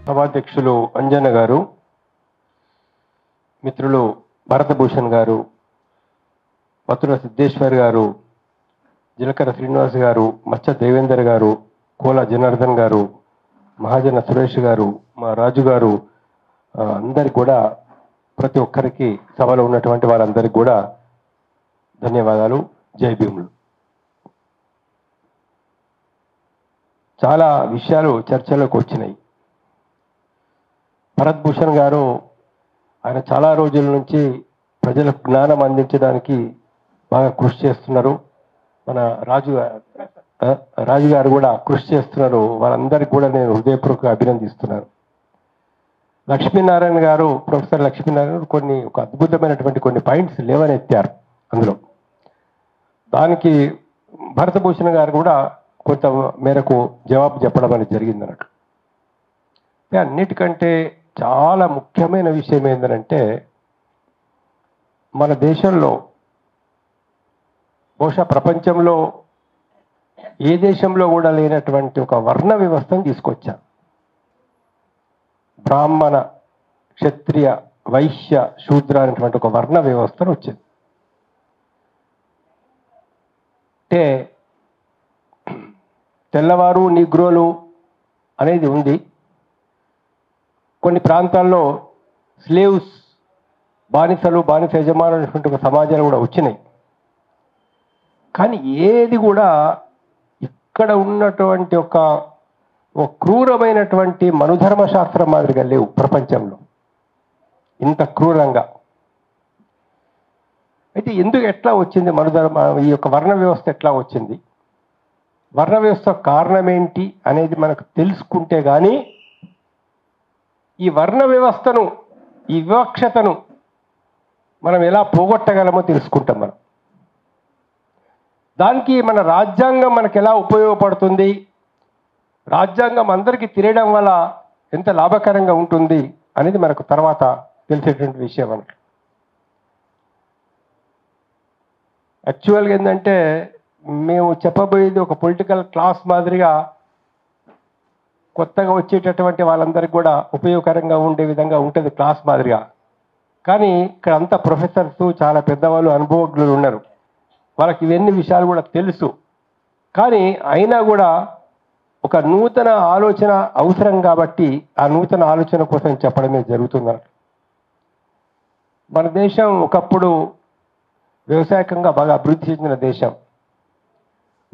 సభాధ్యక్షులు అంజన్న గారు, మిత్రులు భరతభూషణ్ గారు, మతుల సిద్ధేశ్వర్ గారు, జిలకర శ్రీనివాస్ గారు, మచ్చ దేవేందర్ గారు, కోల జనార్దన్ గారు, మహాజన సురేష్ గారు, మా రాజు గారు, అందరికి కూడా ప్రతి ఒక్కరికి సభలో ఉన్నటువంటి వారందరికీ కూడా ధన్యవాదాలు. జై భీములు. చాలా విషయాలు చర్చలోకి వచ్చినాయి. భరత్ భూషణ్ గారు ఆయన చాలా రోజుల నుంచి ప్రజలకు జ్ఞానం అందించడానికి బాగా కృషి చేస్తున్నారు. మన రాజు గారు కూడా కృషి చేస్తున్నారు. వారందరికీ కూడా నేను హృదయపూర్వకంగా అభినందిస్తున్నాను. లక్ష్మీనారాయణ గారు, ప్రొఫెసర్ లక్ష్మీనారాయణ గారు ఒక అద్భుతమైనటువంటి కొన్ని పాయింట్స్ లేవనెత్తారు. అందులో దానికి భరతభూషణ్ గారు కూడా కొంత మేరకు జవాబు చెప్పడం అనేది జరిగింది అన్నట్టు. అన్నిటికంటే చాలా ముఖ్యమైన విషయం ఏంటంటే, మన దేశంలో బహుశా ప్రపంచంలో ఏ దేశంలో కూడా లేనటువంటి ఒక వర్ణ వ్యవస్థను తీసుకొచ్చారు. బ్రాహ్మణ, క్షత్రియ, వైశ్య, శూద్ర అనేటువంటి ఒక వర్ణ వ్యవస్థను వచ్చింది. అంటే తెల్లవారు నిగ్రోలు అనేది ఉంది. కొన్ని ప్రాంతాల్లో స్లేవ్స్, బానిసలు, బానిస యజమానులు అనేటువంటి ఒక సమాజాలు కూడా వచ్చినాయి. కానీ ఏది కూడా ఇక్కడ ఉన్నటువంటి ఒక క్రూరమైనటువంటి మనుధర్మ శాస్త్రం మాదిరిగా లేవు ప్రపంచంలో ఇంత క్రూరంగా. అయితే ఎట్లా వచ్చింది మనుధర్మ, ఈ యొక్క వర్ణ వ్యవస్థ ఎట్లా వచ్చింది, వర్ణ వ్యవస్థ కారణం ఏంటి అనేది మనకు తెలుసుకుంటే కానీ ఈ వర్ణ వ్యవస్థను, ఈ వివక్షతను మనం ఎలా పోగొట్టగలమో తెలుసుకుంటాం. మనం దానికి మన రాజ్యాంగం మనకు ఎలా ఉపయోగపడుతుంది, రాజ్యాంగం అందరికీ తిరగడం వల్ల ఎంత లాభకరంగా ఉంటుంది అనేది మనకు తర్వాత తెలిసేటువంటి విషయం అన్నట్టు. యాక్చువల్గా ఏంటంటే, మేము చెప్పబోయేది ఒక పొలిటికల్ క్లాస్ మాదిరిగా కొత్తగా వచ్చేటటువంటి వాళ్ళందరికీ కూడా ఉపయోగకరంగా ఉండే విధంగా ఉంటుంది క్లాస్ మాదిరిగా. కానీ ఇక్కడ అంతా ప్రొఫెసర్స్, చాలా పెద్దవాళ్ళు, అనుభవజ్ఞులు ఉన్నారు. వాళ్ళకి ఇవన్నీ విషయాలు కూడా తెలుసు. కానీ అయినా కూడా ఒక నూతన ఆలోచన అవసరం కాబట్టి ఆ నూతన ఆలోచన కోసం చెప్పడమే జరుగుతుంది. మన దేశం ఒకప్పుడు వ్యవసాయకంగా బాగా అభివృద్ధి చెందిన దేశం.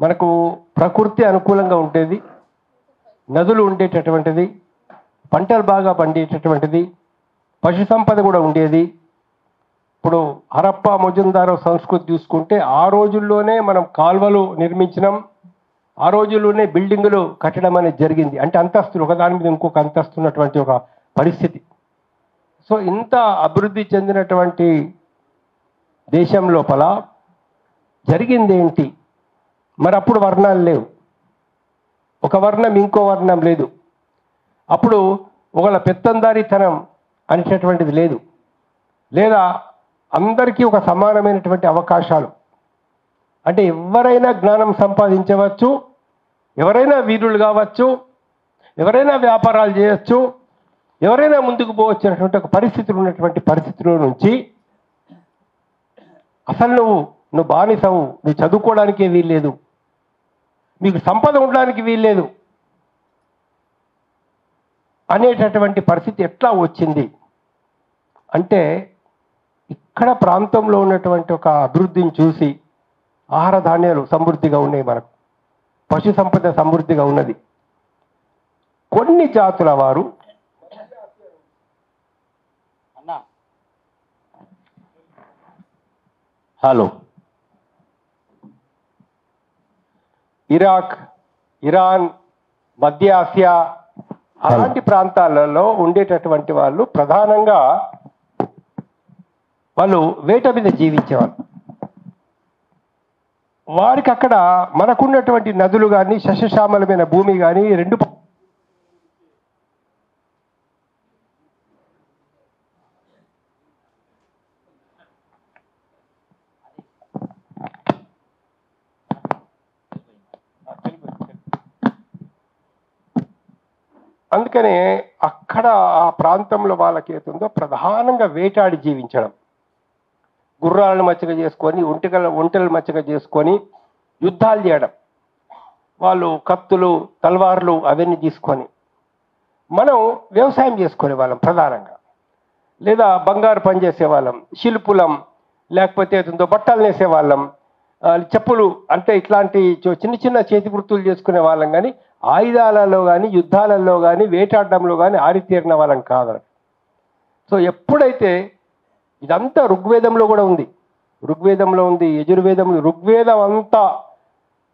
మనకు ప్రకృతి అనుకూలంగా ఉండేది, నదులు ఉండేటటువంటిది, పంటలు బాగా పండేటటువంటిది, పశు సంపద కూడా ఉండేది. ఇప్పుడు హరప్ప మొజుందారో సంస్కృతి చూసుకుంటే ఆ రోజుల్లోనే మనం కాల్వలు నిర్మించినాం, ఆ రోజుల్లోనే బిల్డింగులు కట్టడం అనేది జరిగింది. అంటే అంతస్తులు, ఒకదాని మీద ఇంకొక అంతస్తు ఉన్నటువంటి ఒక పరిస్థితి. సో ఇంత అభివృద్ధి చెందినటువంటి దేశం లోపల జరిగింది ఏంటి, మరి అప్పుడు వర్ణాలు లేవు, ఒక వర్ణం ఇంకో వర్ణం లేదు. అప్పుడు ఒకళ్ళ పెత్తందారితనం అనేటటువంటిది లేదు, లేదా అందరికీ ఒక సమానమైనటువంటి అవకాశాలు. అంటే ఎవరైనా జ్ఞానం సంపాదించవచ్చు, ఎవరైనా వీరులు కావచ్చు, ఎవరైనా వ్యాపారాలు చేయొచ్చు, ఎవరైనా ముందుకు పోవచ్చు అనేటువంటి ఒక పరిస్థితులు ఉన్నటువంటి పరిస్థితుల నుంచి అసలు నువ్వు బానిసవు, నువ్వు చదువుకోవడానికే వీల్లేదు, మీకు సంపద ఉండడానికి వీల్లేదు అనేటటువంటి పరిస్థితి ఎట్లా వచ్చింది అంటే, ఇక్కడ ప్రాంతంలో ఉన్నటువంటి ఒక అభివృద్ధిని చూసి ఆహార ధాన్యాలు సమృద్ధిగా ఉన్నాయి, మనకు పశు సంపద సమృద్ధిగా ఉన్నది. కొన్ని జాతుల వారు ఇరాక్, ఇరాన్, మధ్య ఆసియా అలాంటి ప్రాంతాలలో ఉండేటటువంటి వాళ్ళు ప్రధానంగా వాళ్ళు వేట మీద జీవించేవాళ్ళు. వారికి అక్కడ మనకున్నటువంటి నదులు కానీ, సస్యశ్యామలమైన భూమి కానీ రెండు అందుకనే అక్కడ ఆ ప్రాంతంలో వాళ్ళకి ఏతుందో ప్రధానంగా వేటాడి జీవించడం, గుర్రాలను మచ్చగా చేసుకొని ఒంటెలను మచ్చగా చేసుకొని యుద్ధాలు చేయడం, వాళ్ళు కత్తులు తల్వార్లు అవన్నీ తీసుకొని మనం వ్యవసాయం చేసుకునే వాళ్ళం ప్రధానంగా, లేదా బంగారు పని చేసేవాళ్ళం, శిల్పులం, లేకపోతే ఏతుందో బట్టలు నేసేవాళ్ళం, చెప్పులు అంటే ఇట్లాంటి చిన్న చిన్న చేతి వృత్తులు చేసుకునే వాళ్ళం. కానీ ఆయుధాలలో కానీ యుద్ధాలలో కానీ వేటాడడంలో కానీ ఆరితేరిన వాళ్ళం కాదు. సో ఎప్పుడైతే ఇదంతా ఋగ్వేదంలో కూడా ఉంది, ఋగ్వేదంలో ఉంది, యజుర్వేదంలో, ఋగ్వేదం అంతా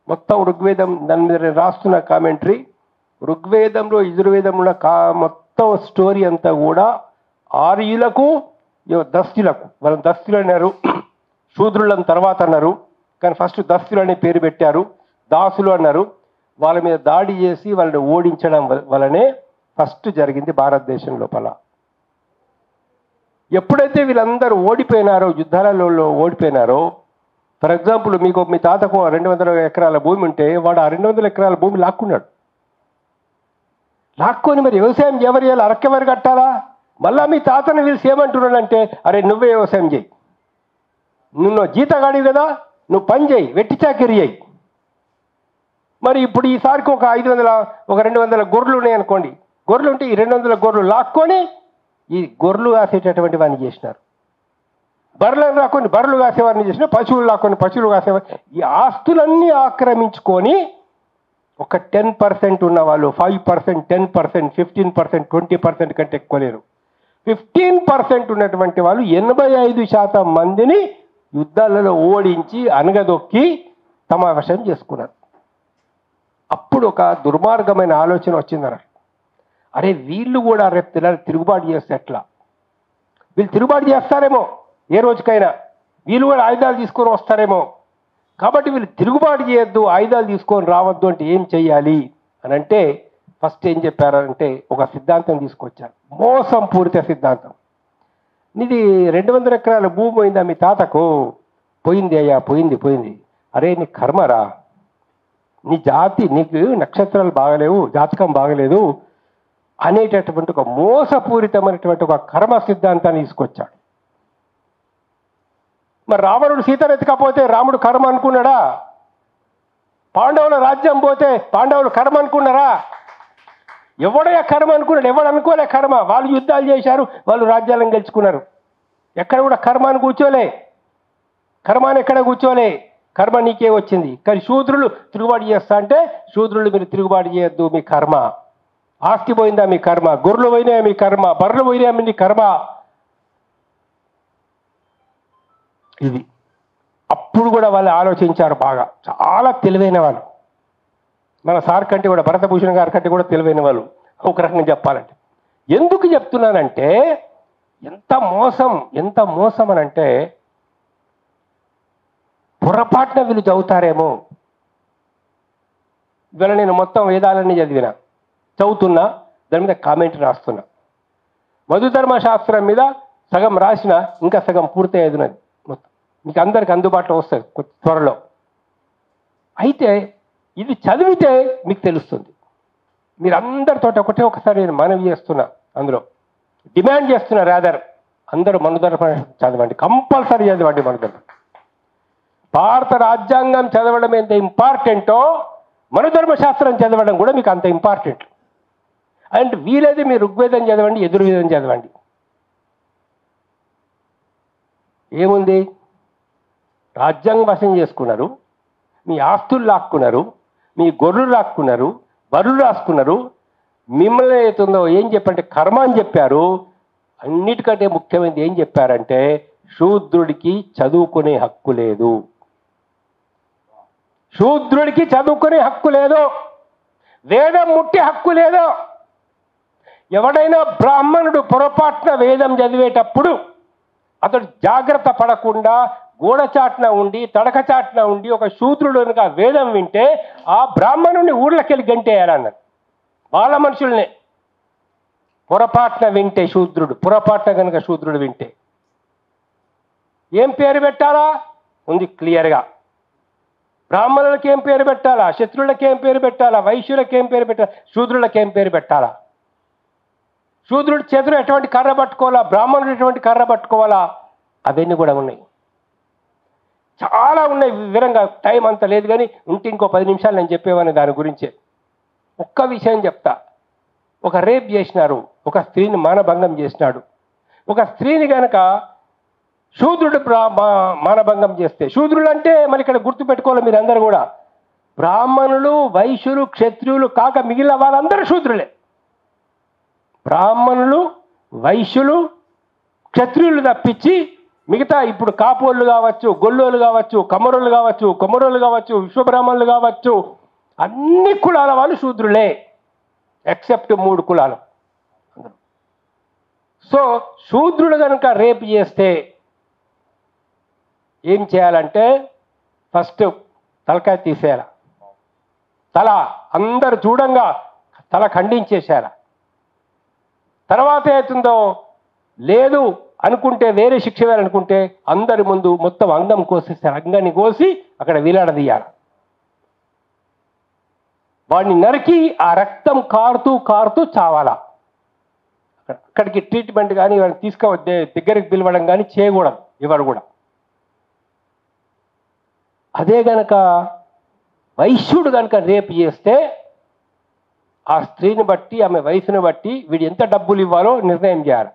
మొత్తం ఋగ్వేదం దాని మీద రాస్తున్న కామెంటరీ, ఋగ్వేదంలో యజుర్వేదంలో మొత్తం స్టోరీ అంతా కూడా ఆర్యులకు దస్తులకు, వాళ్ళని దస్తులు అన్నారు, శూద్రులను తర్వాత అన్నారు, కానీ ఫస్ట్ దస్తులు అనే పేరు పెట్టారు, దాసులు అన్నారు. వాళ్ళ మీద దాడి చేసి వాళ్ళని ఓడించడం వలనే ఫస్ట్ జరిగింది భారతదేశం లోపల. ఎప్పుడైతే వీళ్ళందరూ ఓడిపోయినారో, యుద్ధాలలో ఓడిపోయినారో, ఫర్ ఎగ్జాంపుల్ మీకు మీ తాతకు 200 ఎకరాల భూమి ఉంటే వాడు ఆ 200 ఎకరాల భూమి లాక్కున్నాడు. లాక్కొని మరి వ్యవసాయం ఎవరు చేయాలి, అరకెవరు కట్టాలా? మళ్ళా మీ తాతను వీళ్ళు ఏమంటున్నాడంటే, అరే నువ్వే వ్యవసాయం చేయి, నువ్వు జీతగాడివి కదా, నువ్వు పని చేయి, వెట్టి చాకిరి చేయి. మరి ఇప్పుడు ఈసారికి ఒక 200 గొర్రెలు ఉన్నాయనుకోండి, గొర్రెలు ఉంటే ఈ 200 గొర్రెలు లాక్కొని ఈ గొర్రెలు కాసేటటువంటి వాడిని చేసినారు, బర్రెలను లాక్కొని బర్రెలు కాసేవారిని చేసిన, పశువులు లాక్కొని పశువులు కాసేవారు. ఈ ఆస్తులన్నీ ఆక్రమించుకొని ఒక 10% ఉన్న వాళ్ళు 5%, 10%, 15%, 20% కంటే ఎక్కువ లేరు. 15% ఉన్నటువంటి వాళ్ళు 85% మందిని యుద్ధాలలో ఓడించి అనగదొక్కి తమ వశం చేసుకున్నారు. అప్పుడు ఒక దుర్మార్గమైన ఆలోచన వచ్చిందన్న, అరే వీళ్ళు కూడా రేపు తిరుగుబాటు చేస్తే ఎట్లా, వీళ్ళు తిరుగుబాటు చేస్తారేమో ఏ రోజుకైనా, వీళ్ళు కూడా ఆయుధాలు తీసుకొని వస్తారేమో, కాబట్టి వీళ్ళు తిరుగుబాటు చేయొద్దు, ఆయుధాలు తీసుకొని రావద్దు అంటే ఏం చెయ్యాలి అని అంటే ఫస్ట్ ఏం చెప్పారంటే ఒక సిద్ధాంతం తీసుకొచ్చారు, మోసం పూరిత సిద్ధాంతం. నీది 200 ఎకరాల భూమి పోయిందా మీ తాతకు? పోయింది అయ్యా, పోయింది. అరే నీ కర్మరా, నీ జాతి, నీకు నక్షత్రాలు బాగలేవు, జాతకం బాగలేదు అనేటటువంటి ఒక మోసపూరితమైనటువంటి ఒక కర్మ సిద్ధాంతాన్ని తీసుకొచ్చాడు. మరి రావణుడు సీతను ఎత్తుకపోతే రాముడు కర్మ అనుకున్నాడా? పాండవుల రాజ్యం పోతే పాండవులు కర్మ అనుకున్నారా? ఎవడయ్యా కర్మ అనుకున్నాడు? ఎవడు అనుకోలే కర్మ. వాళ్ళు యుద్ధాలు చేశారు, వాళ్ళు రాజ్యాలను గెలుచుకున్నారు. ఎక్కడ కూడా కర్మాన్ని కూర్చోలే, కర్మాన్ని ఎక్కడ కూర్చోలే, కర్మ నీకే వచ్చింది. కానీ శూద్రులు తిరుగుబాటు చేస్తా అంటే, శూద్రులు మీరు తిరుగుబాటు చేయొద్దు, మీ కర్మ. ఆస్తి పోయిందా మీ కర్మ, గొర్రెలు పోయినాయా మీ కర్మ, బర్రెలు పోయినాయా మీ కర్మ. ఇది అప్పుడు కూడా వాళ్ళు ఆలోచించారు బాగా, చాలా తెలివైన వాళ్ళు. మన సార్ కంటే కూడా, భరతభూషణ్ గారి కంటే కూడా తెలివైన వాళ్ళు ఒక రకంగా చెప్పాలంటే. ఎందుకు చెప్తున్నానంటే ఎంత మోసం అని అంటే, పొరపాటున వీళ్ళు చదువుతారేమో. ఇవాళ నేను మొత్తం వేదాలన్నీ చదువుతున్నా, దాని మీద కామెంట్ రాస్తున్నా. మధుధర్మ శాస్త్రం మీద సగం రాసిన, ఇంకా సగం పూర్తయ్యేది ఉన్నది. మొత్తం మీకు అందరికి అందుబాటులో వస్తుంది త్వరలో. అయితే ఇది చదివితే మీకు తెలుస్తుంది. మీరు అందరితో ఒకసారి నేను మనవి చేస్తున్నా, అందులో డిమాండ్ చేస్తున్నా, రాదర్ అందరూ మనుధర్మ చదవండి, కంపల్సరీ చదవండి మనుధర్మ. భారత రాజ్యాంగం చదవడం ఎంత ఇంపార్టెంటో మనుధర్మ శాస్త్రం చదవడం కూడా మీకు అంత ఇంపార్టెంట్. అండ్ వీలైతే మీరు ఋగ్వేదం చదవండి, యజుర్వేదం చదవండి. ఏముంది, రాజ్యాంగం వశం చేసుకున్నారు, మీ ఆస్తులు లాక్కున్నారు, మీ గొర్రెలు లాక్కున్నారు, బర్రెలు రాసుకున్నారు. మిమ్మల్ని అవుతుందో ఏం చెప్పంటే కర్మ అని చెప్పారు. అన్నిటికంటే ముఖ్యమైనది ఏం చెప్పారంటే, శూద్రుడికి చదువుకునే హక్కు లేదు, శూద్రుడికి చదువుకునే హక్కు లేదు, వేదం ముట్టే హక్కు లేదు. ఎవడైనా బ్రాహ్మణుడు పొరపాటున వేదం చదివేటప్పుడు అతడు జాగ్రత్త పడకుండా గోడచాటున ఉండి, తడకచాటున ఉండి ఒక శూద్రుడు కనుక వేదం వింటే ఆ బ్రాహ్మణుడిని ఊళ్ళకెళ్ళి గంటేయాలన్నారు. వాళ్ళ మనుషుల్నే పొరపాటున వింటే శూద్రుడు, పొరపాటున కనుక శూద్రుడు వింటే ఏం పేరు పెట్టాలా ఉంది క్లియర్గా. బ్రాహ్మణులకి ఏం పేరు పెట్టాలా, శత్రువులకి ఏం పేరు పెట్టాలా, వైశ్యులకి ఏం పేరు పెట్టాలా, శూద్రులకి ఏం పేరు పెట్టాలా. శూద్రుడి చేతిలో ఎటువంటి కర్ర పట్టుకోవాలా, బ్రాహ్మణుడు ఎటువంటి కర్ర పట్టుకోవాలా, అవన్నీ కూడా ఉన్నాయి. చాలా ఉన్నాయి వివరంగా, టైం అంత లేదు కానీ ఉంటే ఇంకో 10 నిమిషాలు నేను చెప్పేవాడిని దాని గురించే. ఒక్క విషయం చెప్తా. ఒక రేప్ చేసినారు, ఒక స్త్రీని మానభంగం చేసినాడు. ఒక స్త్రీని కనుక శూద్రుడు మానభంగం చేస్తే, శూద్రుడు అంటే మరి ఇక్కడ గుర్తుపెట్టుకోవాలి మీరు అందరూ కూడా, బ్రాహ్మణులు, వైశ్యులు, క్షత్రియులు కాక మిగిలిన వాళ్ళందరూ శూద్రులే. బ్రాహ్మణులు, వైశ్యులు, క్షత్రియులు తప్పించి మిగతా ఇప్పుడు కాపోళ్ళు కావచ్చు, గొల్లోళ్ళు కావచ్చు, కమ్మరోళ్ళు కావచ్చు, కొమ్మరోళ్ళు కావచ్చు, విశ్వబ్రాహ్మణులు కావచ్చు, అన్ని కులాల వాళ్ళు శూద్రులే ఎక్సెప్ట్ 3 కులాలు. సో శూద్రుడు కనుక రేపు చేస్తే ఏం చేయాలంటే ఫస్ట్ తలకాయ తీసేయాల, తల అందరు చూడంగా తల ఖండించేసేయాల. తర్వాత అవుతుందో లేదు అనుకుంటే, వేరే శిక్ష వేయాలనుకుంటే అందరి ముందు మొత్తం అంగం కోసేస్తారు. అంగాన్ని కోసి అక్కడ వీలాడదీయాలి. వాడిని నరికి ఆ రక్తం కారుతూ కారుతూ చావాలా. అక్కడికి ట్రీట్మెంట్ కానీ వాడిని తీసుకువద్దే దగ్గరికి పిలవడం కానీ చేయకూడదు ఎవరు కూడా. అదే గనక వైశ్యుడు కనుక రేపు చేస్తే ఆ స్త్రీని బట్టి, ఆమె వయసుని బట్టి వీడు ఎంత డబ్బులు ఇవ్వాలో నిర్ణయం చేయాలి.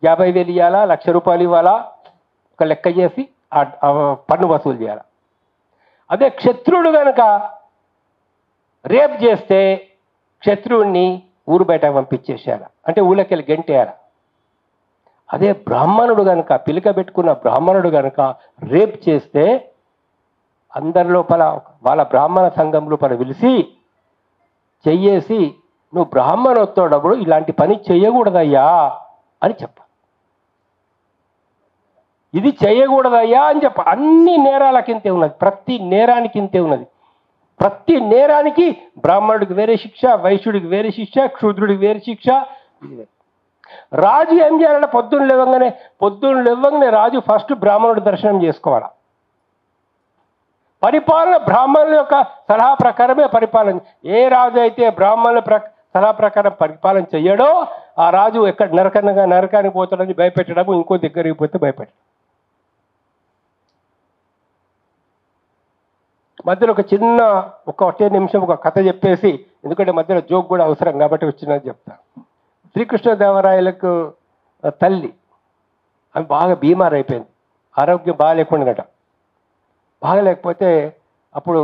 50,000 ఇవ్వాలా, 1,00,000 రూపాయలు ఇవ్వాలా, ఒక లెక్క చేసి పన్ను వసూలు చేయాలి. అదే క్షత్రుడు కనుక రేప్ చేస్తే క్షత్రువుని ఊరు బయట పంపించేసేయాలి, అంటే ఊళ్ళకెళ్ళి గెంటేయాలి. అదే బ్రాహ్మణుడు కనుక, పిలిక పెట్టుకున్న బ్రాహ్మణుడు కనుక రేప్ చేస్తే అందరి లోపల వాళ్ళ బ్రాహ్మణ సంఘం లోపల పిలిచి చెయ్యేసి, నువ్వు బ్రాహ్మణోత్తోడప్పుడు ఇలాంటి పని చెయ్యకూడదయ్యా అని చెప్ప, ఇది చెయ్యకూడదయ్యా అని చెప్ప. అన్ని నేరాలకింతే ఉన్నది, ప్రతి నేరానికి ఇంతే ఉన్నది. ప్రతి నేరానికి బ్రాహ్మణుడికి వేరే శిక్ష, వైశ్యుడికి వేరే శిక్ష, క్షూద్రుడికి వేరే శిక్ష. రాజు ఏం చేయాలంటే పొద్దున్న లేవగానే రాజు ఫస్ట్ బ్రాహ్మణుడి దర్శనం చేసుకోవాలి. పరిపాలన బ్రాహ్మణుల యొక్క సలహా ప్రకారమే పరిపాలన. ఏ రాజు అయితే బ్రాహ్మణుల సలహా ప్రకారం పరిపాలన చెయ్యడో ఆ రాజు ఎక్కడ నరకానికి పోతాడని భయపెట్టడము, ఇంకో దగ్గరికి పోతే భయపెట్టడం. మధ్యలో ఒక చిన్న ఒకటే నిమిషం ఒక కథ చెప్పేసి, ఎందుకంటే మధ్యలో జోక్ కూడా అవసరం కాబట్టి వచ్చినది చెప్తా. శ్రీకృష్ణదేవరాయలకు తల్లి ఆమె బాగా బీమార్ అయిపోయింది, ఆరోగ్యం బాగాలేకుండానట. బాగలేకపోతే అప్పుడు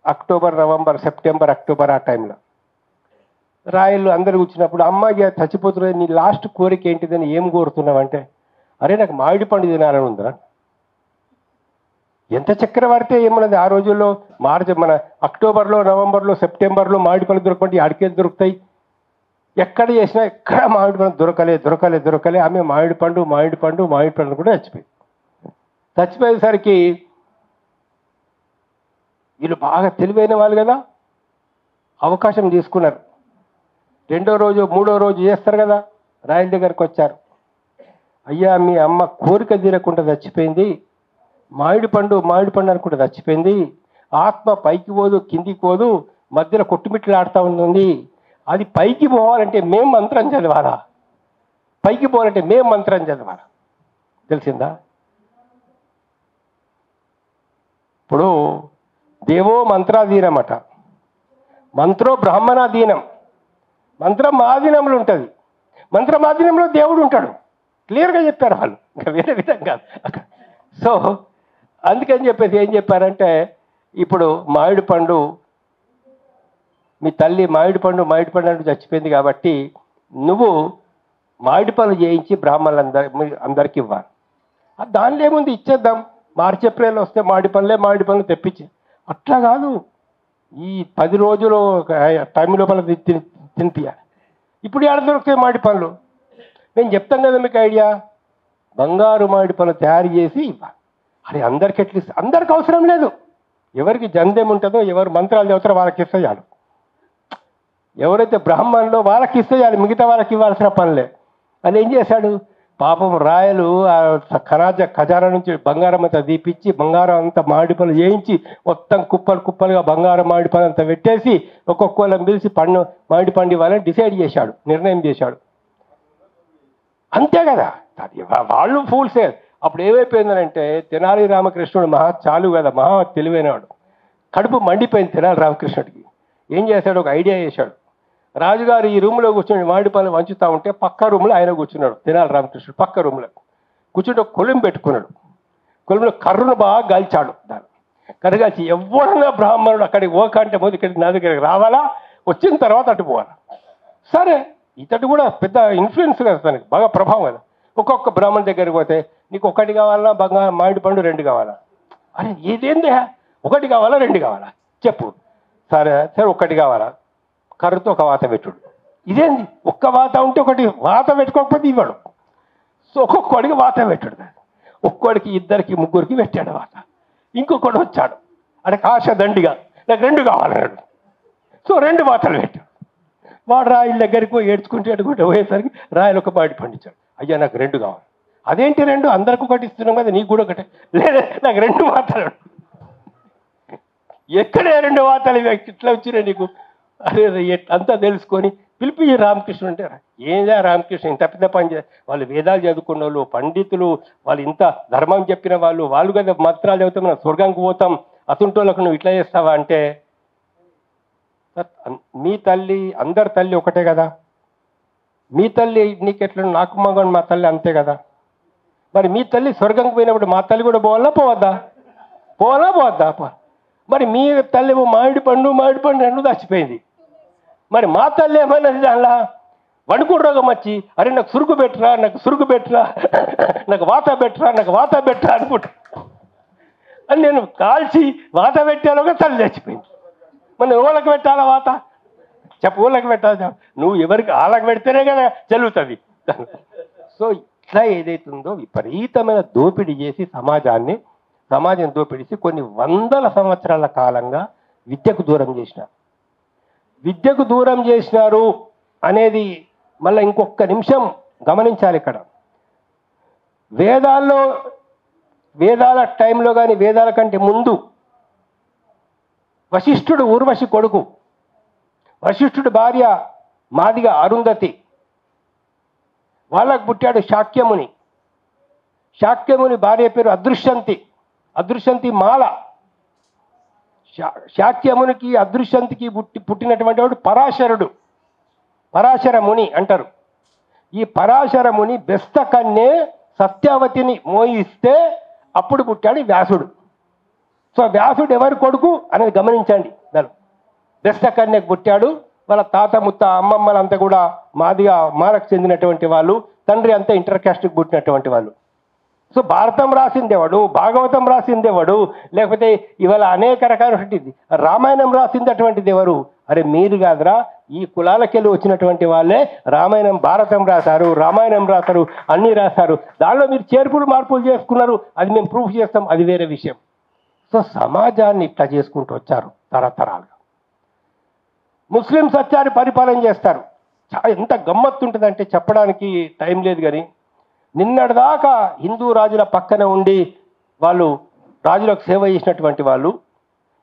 అక్టోబర్, నవంబర్, సెప్టెంబర్, అక్టోబర్ ఆ టైంలో రాయలు అందరు కూర్చున్నప్పుడు, అమ్మాయి చచ్చిపోతున్నది, నీ లాస్ట్ కోరిక ఏంటిదని, ఏం కోరుతున్నావంటే, అరే నాకు మామిడి పండు తినాలని ఉందిరా. ఎంత చక్కెర పడితే ఏమన్నది ఆ రోజుల్లో, మన అక్టోబర్లో, నవంబర్లో, సెప్టెంబర్లో మామిడి పళ్ళు దొరకమంటే అడికేది దొరుకుతాయి. ఎక్కడ చేసినా ఎక్కడ మామిడి పండు దొరకలే. ఆమె మామిడి పండు కూడా చచ్చిపోయేసరికి వీళ్ళు బాగా తెలివైన వాళ్ళు కదా, అవకాశం తీసుకున్నారు. 2వ రోజు 3వ రోజు చేస్తారు కదా, రాయల దగ్గరకు వచ్చారు. అయ్యా మీ అమ్మ కోరిక తీరకుండా చచ్చిపోయింది, మామిడి పండు అనుకుంటే చచ్చిపోయింది, ఆత్మ పైకి పోదు కిందికి పోదు, మధ్యలో కొట్టుమిట్లు ఆడుతూ ఉంటుంది. అది పైకి పోవాలంటే మేం మంత్రం చదవాలా, పైకి పోవాలంటే మేం మంత్రం చదవాలా, తెలిసిందా? ఇప్పుడు దేవో మంత్రాధీనం అట, మంత్రో బ్రాహ్మణాధీనం. మంత్రం ఆధీనంలో ఉంటుంది, మంత్రమాధీనంలో దేవుడు ఉంటాడు. క్లియర్గా చెప్పారు వాళ్ళు, ఇంకా వేరే విధంగా. సో అందుకని చెప్పేసి ఏం చెప్పారంటే, ఇప్పుడు మామిడి పండు, మీ తల్లి మామిడి పండు అంటూ చచ్చిపోయింది కాబట్టి నువ్వు మామిడి పనులు చేయించి అందరికి ఇవ్వాలి. దానిలో ఏముంది, ఇచ్చేద్దాం. మార్చి ఏప్రిల్ వస్తే మామిడి పనులు తెప్పించి, అట్లా కాదు, ఈ 10 రోజులు టైం లోపల తినిపియాలి. ఇప్పుడు ఎక్కడ దొరుకుతాయి మామిడి పనులు? నేను చెప్తాను కదా మీకు ఐడియా, బంగారు మామిడి పనులు తయారు చేసి ఇవ్వాలి. అది అందరికి ఎట్లీస్ట్, అందరికి అవసరం లేదు. ఎవరికి జందేం ఉంటుందో, ఎవరు మంత్రాలు చదువుతారో వాళ్ళకి ఇస్తాయాలి. ఎవరైతే బ్రాహ్మణులో వాళ్ళకి ఇస్తాయాలి, మిగతా వాళ్ళకి ఇవ్వాల్సిన పనులే. అది ఏం చేశాడు పాపం, రాయలు ఖజానా నుంచి బంగారం అంతా తీపిచ్చి, బంగారం అంతా మామిడి పనులు చేయించి, మొత్తం కుప్పలుగా బంగారం మామిడి పనులు అంతా పెట్టేసి ఒక్కొక్కళ్ళని పిలిచి మామిడి పండు ఇవ్వాలని నిర్ణయం చేశాడు. అంతే కదా, వాళ్ళు ఫూల్సే. అప్పుడు ఏమైపోయిందనంటే తెనాలి రామకృష్ణుడు చాలు కదా, మహా తెలివైనవాడు. కడుపు మండిపోయింది తెనాలి రామకృష్ణుడికి. ఏం చేశాడు, ఒక ఐడియా చేశాడు. రాజుగారు ఈ రూమ్లో కూర్చొని మామిడి పళ్ళు వంచుతా ఉంటే పక్క రూమ్లో ఆయన కూర్చున్నాడు. తెనాలి రామకృష్ణుడు పక్క రూమ్లో కూర్చుంటే ఒక కొలిం పెట్టుకున్నాడు. కొలింలో కర్రను బాగా గాల్చాడు. దాన్ని కర్రగాల్చి ఎవడన్నా బ్రాహ్మణుడు అక్కడికి ఓకంటే ముందు ఇక్కడికి నా దగ్గరికి రావాలా, వచ్చిన తర్వాత అటు పోవాలా. సరే, ఇతడు కూడా పెద్ద ఇన్ఫ్లుయెన్స్ కదా, తనకి బాగా ప్రభావం కదా. ఒక్కొక్క బ్రాహ్మణ్ దగ్గరికి పోతే నీకు ఒకటి కావాలా, బాగా మామిడి పండు 2 కావాలా? అరే ఇదేందే, 1 కావాలా 2 కావాలా చెప్పు. సరే సరే 1 కావాలా, కర్రతో ఒక వాత పెట్టుడు. ఇదేంది, ఒక్క వాత ఉంటే ఒకటి వాత పెట్టుకోకపోతే ఇవ్వడు. సో ఒక్కొక్కడికి వాత పెట్టుడు. ఒక్కొడికి 2కి 3కి పెట్టాడు వాత. ఇంకొకడు వచ్చాడు, అంటే ఆశ దండిగా నాకు 2 కావాలన్నాడు. సో 2 వాతలు పెట్టాడు. వాడు రాయిల దగ్గరికి ఏడ్చుకుంటే పోయేసరికి రాయలు ఒక మామిడి పండించాడు. అయ్యా నాకు 2 కావాలి. అదేంటి 2, అందరికి ఒకటి ఇస్తున్నాం కదా, నీకు కూడా ఒకటే. లేదా నాకు 2 వాతలు. ఎక్కడే 2 వాతలు ఇట్లా వచ్చినాయి నీకు? అరే అంతా తెలుసుకొని పిలిపి రామకృష్ణ అంటే, ఏందా రామకృష్ణ ఇంత పెద్ద పని వాళ్ళు వేదాలు చదువుకున్న వాళ్ళు, పండితులు, వాళ్ళు ఇంత ధర్మం చెప్పిన వాళ్ళు కదా మంత్రాలు చదువుతాం, మనం స్వర్గానికి పోతాం, అతుంటోళ్ళకు నువ్వు ఇట్లా చేస్తావా అంటే, మీ తల్లి అందరి తల్లి ఒకటే కదా, మీ తల్లి నీకెట్లా, నాకు మగన్ మా తల్లి అంతే కదా. మరి మీ తల్లి స్వర్గంకి పోయినప్పుడు మా తల్లి కూడా పోవాలా పోవద్దా? పోవద్దా? మరి మీ తల్లి మామిడి పండు 2 దాచిపోయింది. మరి మా తల్లి ఏమన్నది, దానిలా వణుకుడు రోగం వచ్చి అరే నాకు సురుకు పెట్టరా, నాకు వాత పెట్టరా అనుకుంటా అని నేను కాల్చి వాత పెట్టాను, తల్లి చచ్చిపోయింది. మరి ఊళ్ళకి పెట్టాలా వాత? చెప్పు, ఊళ్ళకి పెట్టాలి. నువ్వు ఎవరికి ఆళ్ళకి పెడితేనే కదా చెల్లుతుంది. సో ఇట్లా ఏదైతుందో విపరీతమైన దోపిడీ చేసి సమాజం దోపిడీ చేసి కొన్ని వందల సంవత్సరాల కాలంగా విద్యకు దూరం చేసినారు అనేది మళ్ళీ ఇంకొక నిమిషం గమనించాలి. ఇక్కడ వేదాల టైంలో కానీ వేదాల కంటే ముందు వశిష్ఠుడు ఊర్వశి కొడుకు, వశిష్ఠుడు భార్య మాదిగ అరుంధతి, వాళ్ళకు పుట్టాడు శాక్యముని భార్య పేరు అదృశ్యంతి మాల. శాక్యమునికి అదృశ్యంతికి పుట్టినటువంటి వాడు పరాశర ముని అంటారు. ఈ పరాశర ముని బెస్త కన్నే సత్యవతిని మోయిస్తే అప్పుడు పుట్టాడు వ్యాసుడు. సో వ్యాసుడు ఎవరి కొడుకు అనేది గమనించండి. దాని బెస్త కన్యకు పుట్టాడు. వాళ్ళ తాత ముత్త అమ్మమ్మలంతా కూడా మాలకు చెందినటువంటి వాళ్ళు, తండ్రి అంతా ఇంటర్ కాస్ట్కి పుట్టినటువంటి వాళ్ళు. సో భారతం రాసిందేవాడు, భాగవతం రాసిందేవాడు, లేకపోతే ఇవాళ అనేక రకాలైనటువంటిది రామాయణం రాసింది అటువంటిది ఎవరు? అరే మీరు కాదురా, ఈ కులాలకెళ్ళి వచ్చినటువంటి వాళ్ళే రామాయణం భారతం రాశారు, రామాయణం రాశారు, అన్నీ రాశారు. దానిలో మీరు చేర్పులు మార్పులు చేసుకున్నారు, అది మేము ప్రూఫ్ చేస్తాం, అది వేరే విషయం. సో సమాజాన్ని ఇట్లా చేసుకుంటూ వచ్చారు తరతరాలుగా. ముస్లిమ్స్ వచ్చారు, పరిపాలన చేస్తారు. ఎంత గమ్మత్తు ఉంటుందంటే చెప్పడానికి టైం లేదు. కానీ నిన్నటిదాకా హిందూ రాజుల పక్కన ఉండి వాళ్ళు రాజులకు సేవ చేసినటువంటి వాళ్ళు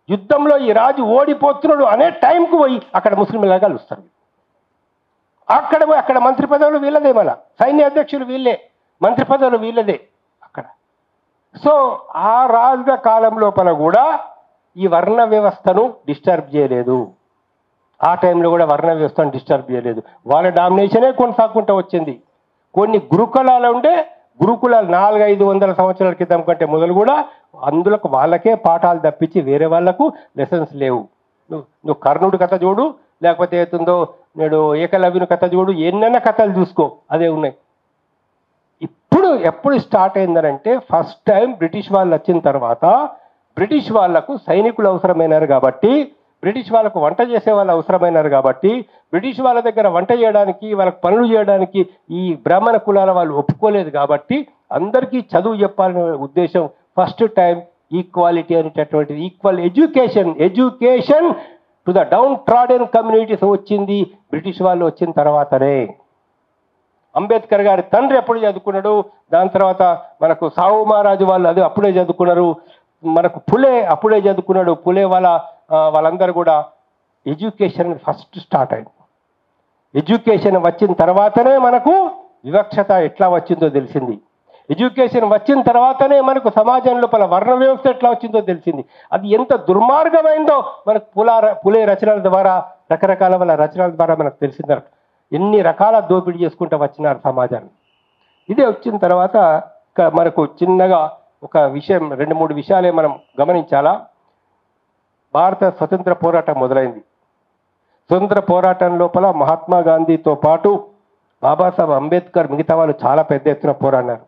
యుద్ధంలో ఈ రాజు ఓడిపోతున్నాడు అనే టైంకు పోయి అక్కడ ముస్లింలా కలుస్తారు. అక్కడ మంత్రి పదవులు వీళ్ళదే, మన సైన్య అధ్యక్షులు వీళ్ళే, మంత్రి పదవులు వీళ్ళదే అక్కడ. సో ఆ రాజుల కాలం లోపల కూడా ఈ వర్ణ వ్యవస్థను డిస్టర్బ్ చేయలేదు. ఆ టైంలో కూడా వర్ణ వ్యవస్థను డిస్టర్బ్ చేయలేదు. వాళ్ళ డామినేషనే కొనసాగుకుంటూ వచ్చింది. కొన్ని గురుకులాలు ఉంటే గురుకులాలు 400-500 సంవత్సరాల క్రితం కంటే మొదలు కూడా అందులో వాళ్ళకే పాఠాలు తప్పించి వేరే వాళ్ళకు లెసన్స్ లేవు. నువ్వు కర్ణుడి కథ చూడు, లేకపోతే ఏతుందో నేడు ఏకలవ్యుని కథ చూడు, ఎన్నైనా కథలు చూసుకో, అదే ఉన్నాయి. ఎప్పుడు స్టార్ట్ అయిందనంటే ఫస్ట్ టైం బ్రిటిష్ వాళ్ళు వచ్చిన తర్వాత బ్రిటిష్ వాళ్లకు సైనికులు అవసరమైనారు కాబట్టి, బ్రిటిష్ వాళ్ళకు వంట చేసే వాళ్ళు అవసరమైనారు కాబట్టి, బ్రిటిష్ వాళ్ళ దగ్గర వంట చేయడానికి వాళ్ళకు పనులు చేయడానికి ఈ బ్రాహ్మణ కులాల వాళ్ళు ఒప్పుకోలేదు కాబట్టి అందరికీ చదువు చెప్పాలనే ఉద్దేశం ఫస్ట్ టైం ఈక్వాలిటీ అనేటటువంటిది, equal education to the down trodden communities వచ్చింది బ్రిటిష్ వాళ్ళు వచ్చిన తర్వాతనే. అంబేద్కర్ గారి తండ్రి ఎప్పుడు చదువుకున్నాడు, దాని తర్వాత మనకు సాహు మహారాజు వాళ్ళు అది అప్పుడే చదువుకున్నారు, మనకు పులే అప్పుడే చదువుకున్నాడు. పులే వాళ్ళందరూ కూడా ఎడ్యుకేషన్ ఫస్ట్ స్టార్ట్ అయింది. ఎడ్యుకేషన్ వచ్చిన తర్వాతనే మనకు వివక్షత ఎట్లా వచ్చిందో తెలిసింది. ఎడ్యుకేషన్ వచ్చిన తర్వాతనే మనకు సమాజం లోపల వర్ణ వ్యవస్థ ఎట్లా వచ్చిందో తెలిసింది. అది ఎంత దుర్మార్గమైందో మనకు పులే రచనల ద్వారా, రకరకాల వాళ్ళ రచనల ద్వారా మనకు తెలిసింది. ఎన్ని రకాల దోపిడీ చేసుకుంటూ వచ్చినారు సమాజాన్ని. ఇదే వచ్చిన తర్వాత మనకు చిన్నగా ఒక విషయం, 2-3 విషయాలే మనం గమనించాలా. భారత స్వతంత్ర పోరాటం మొదలైంది. స్వతంత్ర పోరాటం లోపల మహాత్మా గాంధీతో పాటు బాబాసాహెబ్ అంబేద్కర్, మిగతా వాళ్ళు చాలా పెద్ద ఎత్తున పోరాడారు.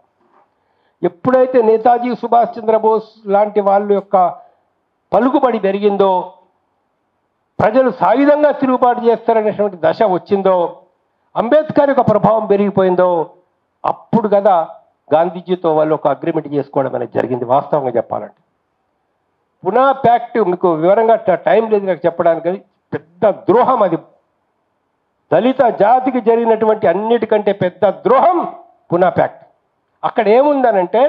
ఎప్పుడైతే నేతాజీ సుభాష్ చంద్రబోస్ లాంటి వాళ్ళ యొక్క పలుకుబడి పెరిగిందో, ప్రజలు సాయుధంగా తిరుగుబాటు చేస్తారనేటువంటి దశ వచ్చిందో, అంబేద్కర్ యొక్క ప్రభావం పెరిగిపోయిందో, అప్పుడు కదా గాంధీజీతో వాళ్ళు ఒక అగ్రిమెంట్ చేసుకోవడం అనేది జరిగింది. వాస్తవంగా చెప్పాలంటే పునా ప్యాక్ట్ మీకు వివరంగా టైం లేదు నాకు చెప్పడానికి, పెద్ద ద్రోహం అది. దళిత జాతికి జరిగినటువంటి అన్నిటికంటే పెద్ద ద్రోహం పునా ప్యాక్ట్. అక్కడ ఏముందనంటే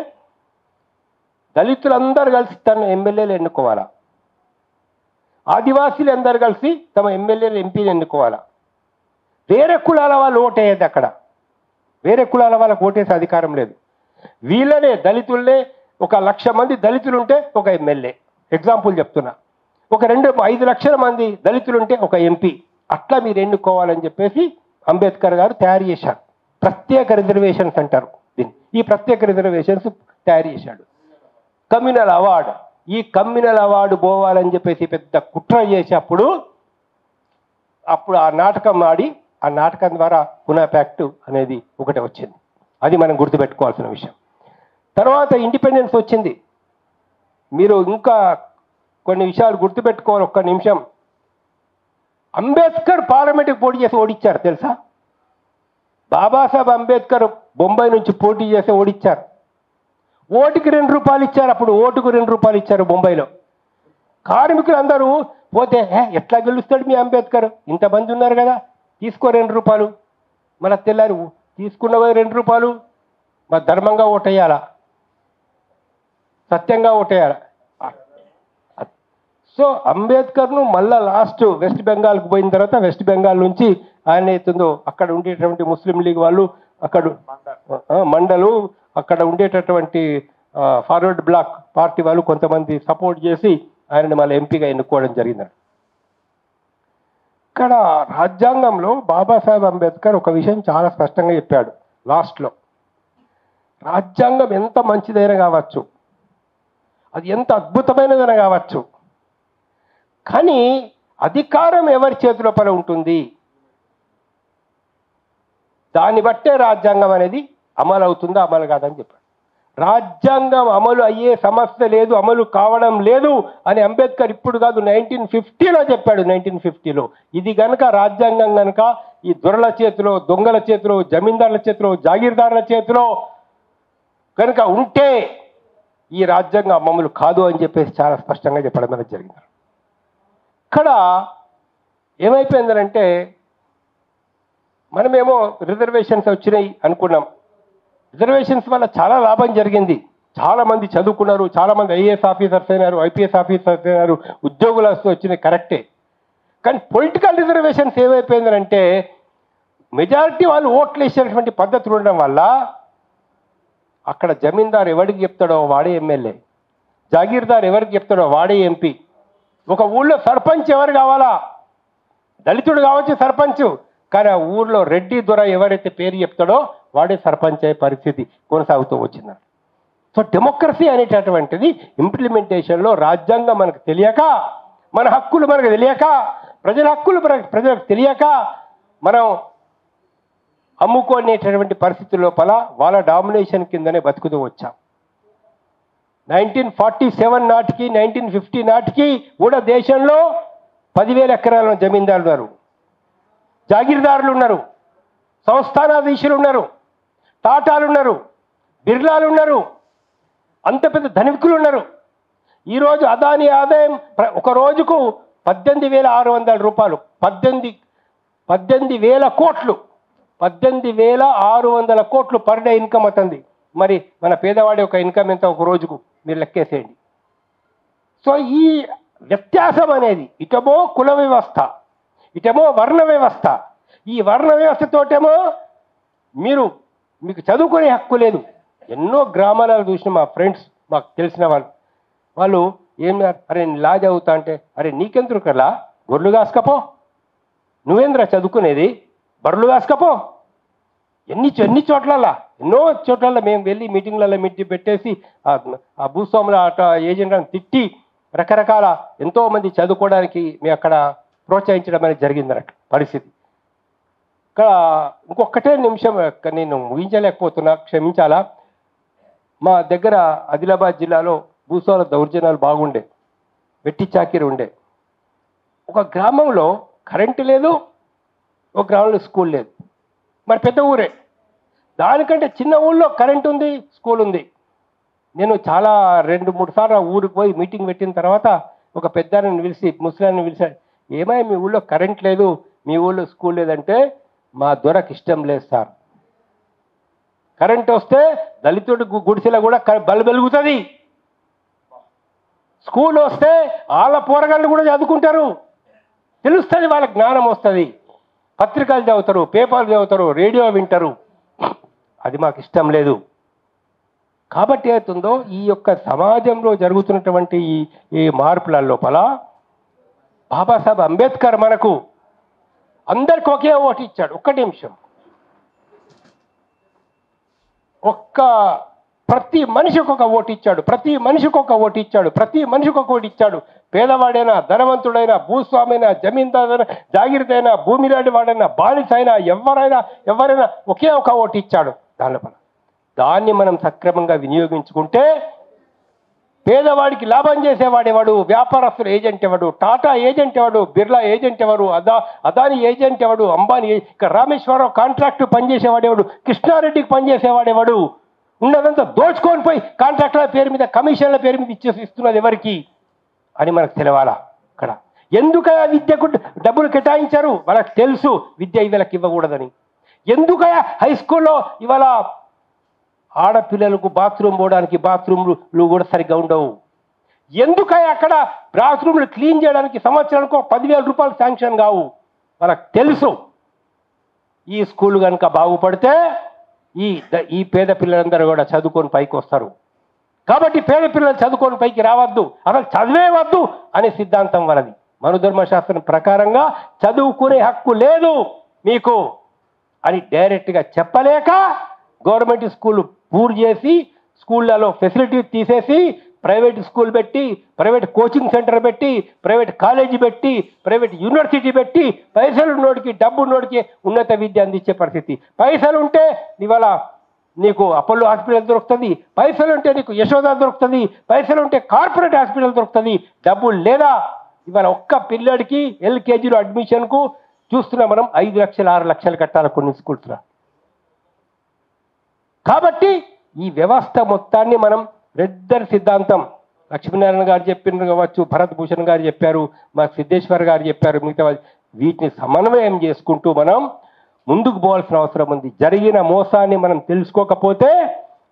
దళితులందరూ కలిసి తమ ఎమ్మెల్యేలు ఎన్నుకోవాలా, ఆదివాసీలు అందరూ కలిసి తమ ఎమ్మెల్యేలు, ఎంపీలు ఎన్నుకోవాలా. వేరే కులాల వాళ్ళు ఓటేయద్దు. అక్కడ వేరే కులాల వాళ్ళకు ఓటేసే అధికారం లేదు. వీళ్ళనే దళితులనే, ఒక 1,00,000 మంది దళితులుంటే ఒక ఎమ్మెల్యే, ఎగ్జాంపుల్ చెప్తున్నా. ఒక 5 లక్షల మంది దళితులుంటే ఒక ఎంపీ. అట్లా మీరు ఎన్నుకోవాలని చెప్పేసి అంబేద్కర్ గారు తయారు చేశారు. ప్రత్యేక రిజర్వేషన్స్ అంటారు దీన్ని. ఈ ప్రత్యేక రిజర్వేషన్స్ తయారు చేశాడు. కమ్యూనల్ అవార్డు, ఈ కమ్యూనల్ అవార్డు పోవాలని చెప్పేసి పెద్ద కుట్ర చేసేటప్పుడు ఆ నాటకం ఆడి, ఆ నాటకం ద్వారా పునా ప్యాక్ట్ అనేది ఒకటి వచ్చింది. అది మనం గుర్తుపెట్టుకోవాల్సిన విషయం. తర్వాత ఇండిపెండెన్స్ వచ్చింది. మీరు ఇంకా కొన్ని విషయాలు గుర్తుపెట్టుకోవాలి. ఒక్క నిమిషం. అంబేద్కర్ పార్లమెంట్కి పోటీ చేసి ఓడించారు తెలుసా? బాబాసాహెబ్ అంబేద్కర్ బొంబాయి నుంచి పోటీ చేసి ఓడించారు. ఓటుకి ₹2 ఇచ్చారు. అప్పుడు ఓటుకు ₹2 ఇచ్చారు బొంబాయిలో. కార్మికులు అందరూ పోతే, ఎట్లా గెలుస్తాడు మీ అంబేద్కర్, ఇంతమంది ఉన్నారు కదా, తీసుకో ₹2. మన తెల్లారు తీసుకున్న ₹2 మరి ధర్మంగా ఓటేయాలా, సత్యంగా ఓటేయాలా. సో అంబేద్కర్ను మళ్ళా లాస్ట్ వెస్ట్ బెంగాల్కి పోయిన తర్వాత, వెస్ట్ బెంగాల్ నుంచి ఆయన అవుతుందో అక్కడ ఉండేటటువంటి ముస్లిం లీగ్ వాళ్ళు, అక్కడ మండలు, అక్కడ ఉండేటటువంటి ఫార్వర్డ్ బ్లాక్ పార్టీ వాళ్ళు కొంతమంది సపోర్ట్ చేసి ఆయనని మళ్ళీ ఎంపీగా ఎన్నుకోవడం జరిగింది. ఇక్కడ రాజ్యాంగంలో బాబాసాహెబ్ అంబేద్కర్ ఒక విషయం చాలా స్పష్టంగా చెప్పాడు లాస్ట్లో. రాజ్యాంగం ఎంత మంచిదైనా కావచ్చు, అది ఎంత అద్భుతమైనదైనా కావచ్చు, కానీ అధికారం ఎవరి చేతి లోపల ఉంటుంది, దాన్ని బట్టే రాజ్యాంగం అనేది అమలు అవుతుందా అమలు కాదని చెప్పాడు. రాజ్యాంగం అమలు అయ్యే సమస్య లేదు, అమలు కావడం లేదు అని అంబేద్కర్ ఇప్పుడు కాదు 1950లో చెప్పాడు. 1950లో ఇది కనుక రాజ్యాంగం కనుక ఈ దొరల చేతిలో, దొంగల చేతిలో, జమీందారుల చేతిలో, జాగీర్దారుల చేతిలో కనుక ఉంటే ఈ రాజ్యాంగం అమలు కాదు అని చెప్పేసి చాలా స్పష్టంగా చెప్పడం అనేది జరిగింది. ఇక్కడ ఏమైపోయిందంటే మనమేమో రిజర్వేషన్స్ వచ్చినాయి అనుకున్నాం. రిజర్వేషన్స్ వల్ల చాలా లాభం జరిగింది. చాలామంది చదువుకున్నారు, చాలామంది ఐఏఎస్ ఆఫీసర్స్ అయినారు, ఐపీఎస్ ఆఫీసర్స్ అయినారు, ఉద్యోగులు వచ్చినాయి, కరెక్టే. కానీ పొలిటికల్ రిజర్వేషన్స్ ఏమైపోయిందంటే మెజారిటీ వాళ్ళు ఓట్లు వేసేటువంటి పద్ధతులు ఉండడం వల్ల అక్కడ జమీందారు ఎవరికి చెప్తాడో వాడే ఎమ్మెల్యే, జాగీర్దార్ ఎవరికి చెప్తాడో వాడే ఎంపీ. ఒక ఊళ్ళో సర్పంచ్ ఎవరు కావాలా, దళితుడు కావచ్చు సర్పంచ్, కానీ ఆ ఊర్లో రెడ్డి దొర ఎవరైతే పేరు చెప్తాడో వాడే సర్పంచ్ అయ్యే పరిస్థితి కొనసాగుతూ వచ్చింది. సో డెమోక్రసీ అనేటటువంటిది ఇంప్లిమెంటేషన్లో రాజ్యాంగం మనకు తెలియక, మన హక్కులు మనకు తెలియక, ప్రజల హక్కులు ప్రజలకు తెలియక మనం అమ్ముకునేటటువంటి పరిస్థితి లోపల వాళ్ళ డామినేషన్ కిందనే బతుకుతూ వచ్చాం. 1947 నాటికి, 1950 నాటికి కూడా దేశంలో 10,000 ఎకరాల జమీందారులు ఉన్నారు, జాగీర్దారులు ఉన్నారు, సంస్థానాధీశులు ఉన్నారు, టాటాలు ఉన్నారు, బిర్లాలు ఉన్నారు, అంత పెద్ద ధనికులు ఉన్నారు. ఈరోజు అదాని ఆదాయం ఒక రోజుకు 18,600 రూపాయలు, 18,000 కోట్లు, 18,600 కోట్లు పర్ డే ఇన్కమ్ అవుతుంది. మరి మన పేదవాడి యొక్క ఇన్కమ్ ఎంత ఒక రోజుకు మీరు లెక్కేసేయండి. సో ఈ వ్యత్యాసం అనేది ఇటమో కుల వ్యవస్థ, ఇటమో వర్ణ వ్యవస్థ. ఈ వర్ణ వ్యవస్థతోటేమో మీరు మీకు చదువుకునే హక్కు లేదు. ఎన్నో గ్రామాలలో చూసిన మా ఫ్రెండ్స్, మాకు తెలిసిన వాళ్ళు ఏం, అరే నేను లా చదువుతా అంటే, అరే నీకెందుకు లా, గొర్రెలు కాసుకపో, నువ్వేంద్రా చదువుకునేది, బర్రెలు కాసుకపో. ఎన్ని చోట్లలా, ఎన్నో చోట్ల మేము వెళ్ళి మీటింగ్లలో పెట్టేసి ఆ భూస్వాముల ఏజెంట్లను తిట్టి రకరకాల ఎంతోమంది చదువుకోవడానికి మేము అక్కడ ప్రోత్సహించడం అనేది జరిగింది అన్నట్టు పరిస్థితి. ఇక్కడ ఇంకొకటే నిమిషం నేను ఊహించలేకపోతున్నా, క్షమించాలా. మా దగ్గర ఆదిలాబాద్ జిల్లాలో భూస్వాముల దౌర్జన్యాలు బాగుండే, వెట్టి చాకిరి ఉండే. ఒక గ్రామంలో కరెంటు లేదు, ఒక గ్రామంలో స్కూల్ లేదు. మరి పెద్ద ఊరే, దానికంటే చిన్న ఊళ్ళో కరెంట్ ఉంది, స్కూల్ ఉంది. నేను చాలా 2-3 సార్లు ఆ ఊరికి పోయి మీటింగ్ పెట్టిన తర్వాత ఒక పెద్దాన్ని పిలిచి, ముసలాన్ని పిలిచాడు, ఏమై మీ ఊళ్ళో కరెంట్ లేదు, మీ ఊళ్ళో స్కూల్ లేదంటే, మా దొరకు ఇష్టం లేదు సార్, కరెంట్ వస్తే దళితుడి గుడిసెలో కూడా బల్బు వెలుగుతుంది, స్కూల్ వస్తే వాళ్ళ పోరగాళ్ళు కూడా చదువుకుంటారు, తెలుస్తుంది, వాళ్ళ జ్ఞానం వస్తుంది, పత్రికలు చదువుతారు, పేపర్లు చదువుతారు, రేడియో వింటారు. అది మాకు ఇష్టం లేదు. కాబట్టి ఏతుందో ఈ యొక్క సమాజంలో జరుగుతున్నటువంటి ఈ మార్పుల లోపల బాబాసాహెబ్ అంబేద్కర్ మనకు అందరికి ఒకే ఓటు ఇచ్చాడు. ఒక్క నిమిషం, ప్రతి మనిషికి ఒక ఓటు ఇచ్చాడు, ప్రతి మనిషికి ఒక ఓటు ఇచ్చాడు, ప్రతి మనిషికి ఒక ఓటు ఇచ్చాడు. పేదవాడైనా, ధనవంతుడైనా, భూస్వామైనా, జమీందారైనా, జాగీరదైనా, భూమిలాంటి వాడైనా, బానిస అయినా, ఎవరైనా ఒకే ఒక ఓటు ఇచ్చాడు. దాన్ని మనం సక్రమంగా వినియోగించుకుంటే పేదవాడికి లాభం చేసేవాడేవాడు, వ్యాపారస్తుల ఏజెంట్ ఎవడు, టాటా ఏజెంట్ ఎవడు, బిర్లా ఏజెంట్ ఎవడు, అదాని ఏజెంట్ ఎవడు, అంబానీ, ఇక్కడ రామేశ్వరరావు కాంట్రాక్టు పనిచేసేవాడేవాడు, కృష్ణారెడ్డికి పనిచేసేవాడేవాడు, ఉన్నదంతా దోచుకొని పోయి కాంట్రాక్టుల పేరు మీద, కమిషన్ల పేరు మీద ఇస్తున్నది ఎవరికి అని మనకు తెలవాలా. ఇక్కడ ఎందుకయా విద్యకు డబ్బులు కేటాయించారు, వాళ్ళకి తెలుసు విద్య వీళ్ళకి ఇవ్వకూడదని. ఎందుకయా హై స్కూల్లో ఇవాళ ఆడపిల్లలకు బాత్రూమ్ పోవడానికి బాత్రూమ్లు కూడా సరిగ్గా ఉండవు? ఎందుకై అక్కడ బాత్రూమ్లు క్లీన్ చేయడానికి సంవత్సరానికి 10,000 రూపాయలు శాంక్షన్ కావు? వాళ్ళకి తెలుసు ఈ స్కూల్ కనుక బాగుపడితే ఈ పేద పిల్లలందరూ కూడా చదువుకొని పైకి వస్తారు. కాబట్టి పేద పిల్లలు చదువుకొని పైకి రావద్దు, అసలు చదివే వద్దు అనే సిద్ధాంతం వాళ్ళది. మనుధర్మశాస్త్రం ప్రకారంగా చదువుకునే హక్కు లేదు మీకు అని డైరెక్ట్గా చెప్పలేక గవర్నమెంట్ స్కూల్ పూర్తి చేసి స్కూళ్ళలో ఫెసిలిటీ తీసేసి ప్రైవేట్ స్కూల్ పెట్టి, ప్రైవేట్ కోచింగ్ సెంటర్ పెట్టి, ప్రైవేట్ కాలేజీ పెట్టి, ప్రైవేట్ యూనివర్సిటీ పెట్టి, పైసలు ఉన్నోడికి డబ్బు ఉన్నోడికి ఉన్నత విద్య అందించే పరిస్థితి. పైసలు ఉంటే ఇవాళ నీకు అపోలో హాస్పిటల్ దొరుకుతుంది, పైసలు ఉంటే నీకు యశోద దొరుకుతుంది, పైసలు ఉంటే కార్పొరేట్ హాస్పిటల్ దొరుకుతుంది. డబ్బులు లేదా ఇవాళ ఒక్క పిల్లడికి ఎల్కేజీలో అడ్మిషన్కు చూస్తున్నాం మనం 5 లక్షలు 6 లక్షలు కట్టాలి కొన్ని స్కూల్స్లో. కాబట్టి ఈ వ్యవస్థ మొత్తాన్ని మనం రెడ్డర్ సిద్ధాంతం, లక్ష్మీనారాయణ గారు చెప్పిన కావచ్చు, భరత్ భూషణ్ గారు చెప్పారు, మా సిద్ధేశ్వర్ గారు చెప్పారు, మిగతా వీటిని సమన్వయం చేసుకుంటూ మనం ముందుకు పోవాల్సిన అవసరం ఉంది. జరిగిన మోసాన్ని మనం తెలుసుకోకపోతే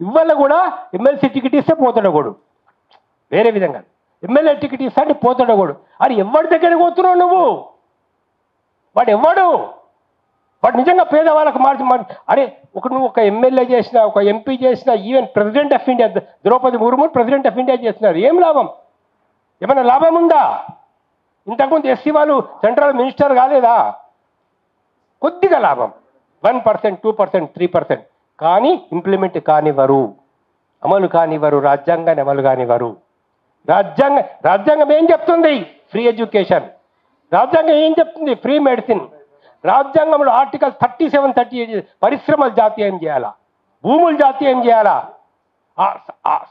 ఇవాళ కూడా ఎమ్మెల్సీ టికెట్ ఇస్తే పోతాడగోడు, వేరే విధంగా ఎమ్మెల్యే టికెట్ ఇస్తా అంటే పోతాడగోడు. అది ఎవరి దగ్గరికి పోతున్నావు నువ్వు? వాడు ఎవడు? వాడు నిజంగా పేదవాళ్ళకు మార్చి అరే నువ్వు ఒక ఎమ్మెల్యే చేసినా, ఒక ఎంపీ చేసినా, even president of India Droupadi Murmu president of India చేస్తున్నారు. ఏం లాభం? ఏమైనా లాభం ఉందా? ఇంతకుముందు ఎస్సీ వాళ్ళు సెంట్రల్ మినిస్టర్ కాలేదా? కొద్దిగా లాభం, 1%, 2%, 3%. కానీ ఇంప్లిమెంట్ కానివ్వరు, అమలు కానివ్వరు, రాజ్యాంగాన్ని అమలు కానివ్వరు. రాజ్యాంగం ఏం చెప్తుంది? Free education. రాజ్యాంగం ఏం చెప్తుంది? Free medicine. రాజ్యాంగంలో ఆర్టికల్ 37, 38 పరిశ్రమలు జాతీయం చేయాలా, భూములు జాతీయం చేయాలా,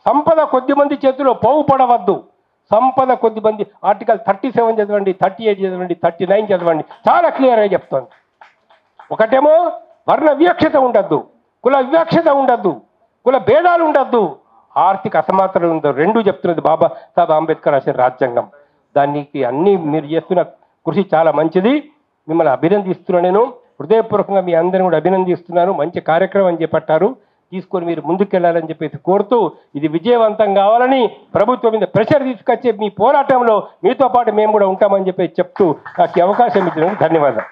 సంపద కొద్దిమంది చేతిలో పోగుపడవద్దు, సంపద కొద్దిమంది. ఆర్టికల్ 37 చదవండి, 38 చదవండి, 39 చదవండి, చాలా క్లియర్గా చెప్తుంది. ఒకటేమో వర్ణ వివక్షత ఉండద్దు, కుల వివక్షత ఉండద్దు, కుల భేదాలు ఉండద్దు, ఆర్థిక అసమానతలు ఉండదు. రెండు చెప్తున్నది బాబాసాహెబ్ అంబేద్కర్ రాసిన రాజ్యాంగం. దానికి అన్ని మీరు చేస్తున్న కృషి చాలా మంచిది. మిమ్మల్ని అభినందిస్తున్నాను, నేను హృదయపూర్వకంగా మీ అందరిని కూడా అభినందిస్తున్నాను. మంచి కార్యక్రమం చేపట్టారు, తీసుకొని మీరు ముందుకెళ్లాలని చెప్పేసి కోరుతూ, ఇది విజయవంతం కావాలని ప్రభుత్వం మీద ప్రెషర్ తీసుకొచ్చే మీ పోరాటంలో మీతో పాటు మేము కూడా ఉంటామని చెప్పి చెప్తూ నాకు అవకాశం ఇచ్చినందుకు ధన్యవాదాలు.